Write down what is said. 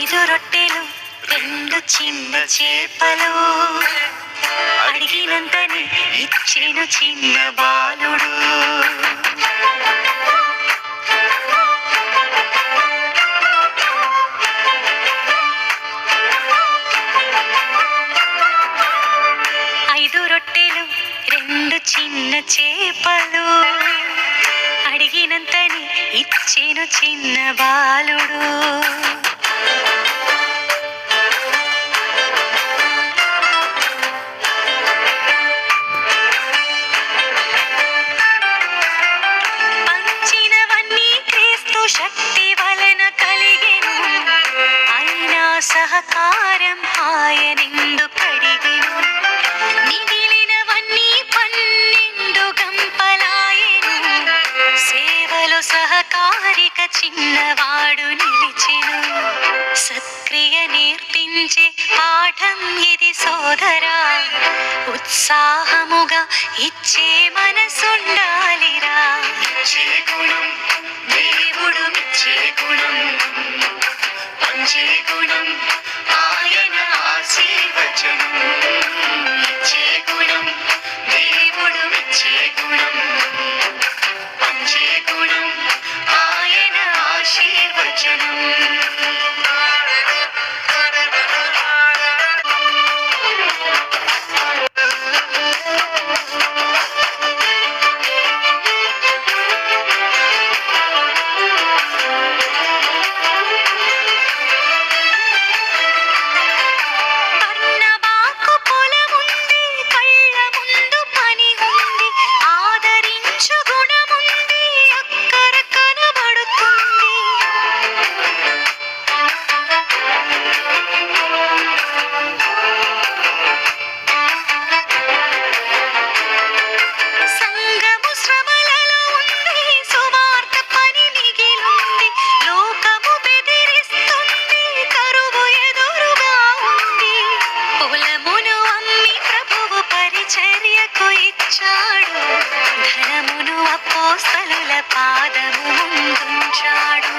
ఐదు రొట్టెలు రెండు చిన్న చేపలు అడిగినంతని ఇచ్చెను చిన్న బాలుడు. ఐదు రొట్టెలు రెండు చిన్న చేపలు అడిగినంతని ఇచ్చెను చిన్న బాలుడు. పంచినవన్నీ క్రీస్తు శక్తి వలన కలిగెను, అయినా సహకారం ఆయనెందుకు అడిగెను. మిగిలినవన్నీ 12 గంపలాయెను, సేవలో సహకారిక చిన్నవాడు నిలిచెను. సత్క్రియ నేర్పించే పాఠం ఇది సోదరా, ఉత్సాహముగా ఇచ్చే మనసుండాలిరా. ఇచ్చే గుణం దేవుడు ఇచ్చే గుణం, పంచే గుణం ఆయన ఆశీర్వచనం. ఇచ్చే గుణం దేవుడు ఇచ్చే గుణం, పంచే గుణం ఆయన ఆశీర్వచనం. బర్నబాకు పొలముంది, కళ్ళ ముందు పని ఉంది, ఆదరించు గుణముంది, అక్కర కనబడుతుంది. సంఘము శ్రమలలో ఉంది, సువార్త పని మిగిలుంది, లోకము బెదిరిస్తుంది, కరువు ఎదురుగా ఉంది. పొలమును అమ్మి ప్రభువు పరిచర్యకు ఇచ్చాడు, ధనమును అపోస్తలుల పాదము ముందుంచాడు.